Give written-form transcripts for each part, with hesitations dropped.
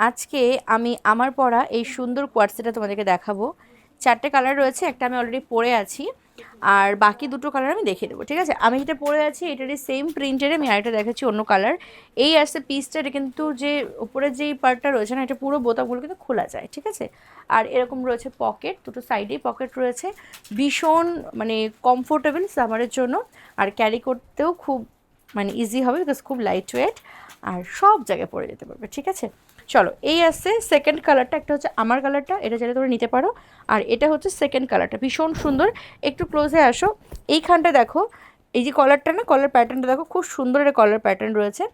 আজকে আমি আমার পরা এই সুন্দর কোয়ার্টসেটটা তোমাদেরকে দেখাবো। 4টে কালার রয়েছে, একটা আমি অলরেডি পরে আছি আর বাকি দুটো কালার আমি দেখিয়ে দেবো, ঠিক আছে। আমি যেটা পরে আছি এটারই সেম প্রিন্টের আমি আরেকটা দেখাচ্ছি অন্য কালার। এই আসছে পিসটা, এটা কিন্তু যে উপরের যেই পার্টটা রয়েছে না, এটা পুরো বোতামগুলো কিন্তু খোলা যায়, ঠিক আছে। আর এরকম রয়েছে পকেট, দুটো সাইডেই পকেট রয়েছে। ভীষণ মানে কমফোর্টেবল সামারের জন্য, আর ক্যারি করতেও খুব মানে ইজি হবে, বিকজ খুব লাইট ওয়েট আর সব জায়গায় পরে যেতে পারবে, ঠিক আছে। চলো, এই আসছে সেকেন্ড কালারটা, একটা হচ্ছে আমার কালারটা, এটা চাইলে তোমরা নিতে পারো। আর এটা হচ্ছে সেকেন্ড কালারটা, ভীষণ সুন্দর। একটু ক্লোজে আসো, এইখানটা দেখো, এই যে কলারটা না, কলার প্যাটার্নটা দেখো, খুব সুন্দর একটা কলার প্যাটার্ন রয়েছে।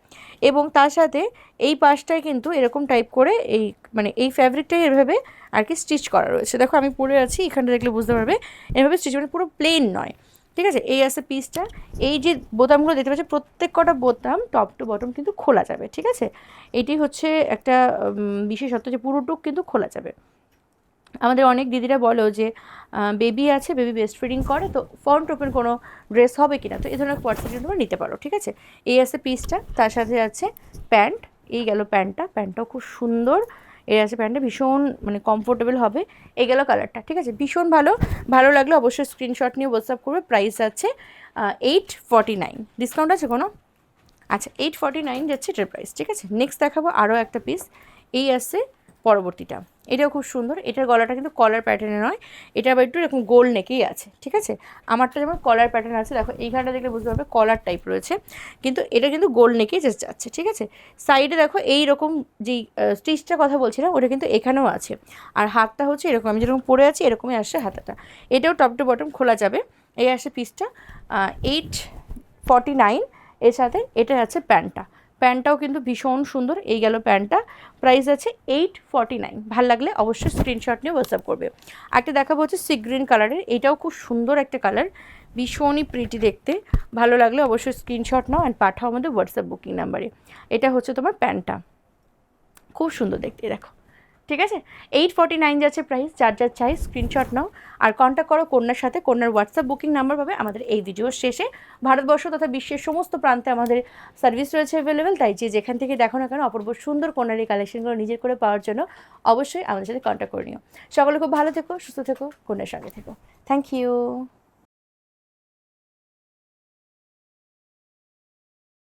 এবং তার সাথে এই পাশটায় কিন্তু এরকম টাইপ করে এই মানে এই ফ্যাব্রিকটাই এভাবে আর কি স্টিচ করা রয়েছে। দেখো আমি পরে আছি, এখানটা দেখলে বুঝতে পারবে এভাবে স্টিচ, মানে পুরো প্লেন নয়, ঠিক আছে। এই আছে পিসটা। এই যে বোতামগুলো দেখতে পাচ্ছি, প্রত্যেক কটা বোতাম টপ টু বটম কিন্তু খোলা যাবে, ঠিক আছে। এটি হচ্ছে একটা বিশেষত্ব যে পুরোটুক কিন্তু খোলা যাবে। আমাদের অনেক দিদিরা বলো যে বেবি আছে, বেবি ব্রেস্ট ফিডিং করে, তো ফ্রন্ট ওপেন কোনো ড্রেস হবে কিনা, তো এই ধরনের কোয়ার্টসেট তোমরা নিতে পারো, ঠিক আছে। এই আছে পিসটা, তার সাথে আছে প্যান্ট। এই গেল প্যান্টটা, প্যান্টটাও খুব সুন্দর। এর আছে প্যান্টটা, ভীষণ মানে কমফোর্টেবল হবে। এই গেল কালারটা, ঠিক আছে, ভীষণ ভালো। ভালো লাগলে অবশ্যই স্ক্রিনশট নিয়ে হোয়াটসঅ্যাপ করবে। প্রাইস আছে 849, ডিসকাউন্ট আছে কোনো? আচ্ছা, 849 যাচ্ছে এটার প্রাইস, ঠিক আছে। নেক্সট দেখাবো আরও একটা পিস। এই আসছে পরবর্তীটা, এটাও খুব সুন্দর। এটার গলাটা কিন্তু কলার প্যাটার্নে নয়, এটা আবার একটু এরকম গোল নেকেই আছে, ঠিক আছে। আমারটা যেমন কলার প্যাটার্ন আছে, দেখো এইখানটা দেখলে বুঝতে পারবে কলার টাইপ রয়েছে, কিন্তু এটা কিন্তু গোল নেকেই যাচ্ছে, ঠিক আছে। সাইডে দেখো এই রকম যেই স্টিচটা কথা বলছিলাম, ওটা কিন্তু এখানেও আছে। আর হাতটা হচ্ছে এরকম, আমি যেরকম পরে আছি এরকমই আসছে হাতাটা। এটাও টপ টু বটম খোলা যাবে। এই আসছে পিসটা 849। এর সাথে এটা আছে প্যান্টটা, প্যান্টটাও কিন্তু ভীষণ সুন্দর। এই গেল প্যান্টটা, প্রাইস আছে 849। ভাল লাগলে অবশ্যই স্ক্রিনশট নিয়ে হোয়াটসঅ্যাপ করবে। একটা দেখাবো হচ্ছে সি গ্রিন কালারের, এটাও খুব সুন্দর একটা কালার, ভীষণই প্রিটি দেখতে। ভালো লাগলে অবশ্যই স্ক্রিনশট নাও অ্যান্ড পাঠাও আমাদের হোয়াটসঅ্যাপ বুকিং নাম্বারে। এটা হচ্ছে তোমার প্যান্টটা, খুব সুন্দর দেখতে, দেখো, ঠিক আছে। 849 যাচ্ছে প্রাইস। যার যার চাই স্ক্রিনশট নাও আর কন্ট্যাক্ট করো কন্যার সাথে। কন্যার হোয়াটসঅ্যাপ বুকিং নাম্বার পাবে আমাদের এই ভিডিওর শেষে। ভারতবর্ষ তথা বিশ্বের সমস্ত প্রান্তে আমাদের সার্ভিস রয়েছে অ্যাভেলেবেল, তাই যে যেখান থেকে দেখো না কেন অপূর্ব সুন্দর কন্যার এই কালেকশনগুলো নিজের করে পাওয়ার জন্য অবশ্যই আমাদের সাথে কন্ট্যাক্ট করে নিও। সকলে খুব ভালো থেকো, সুস্থ থেকো, কন্যার সঙ্গে থেকো। Thank you.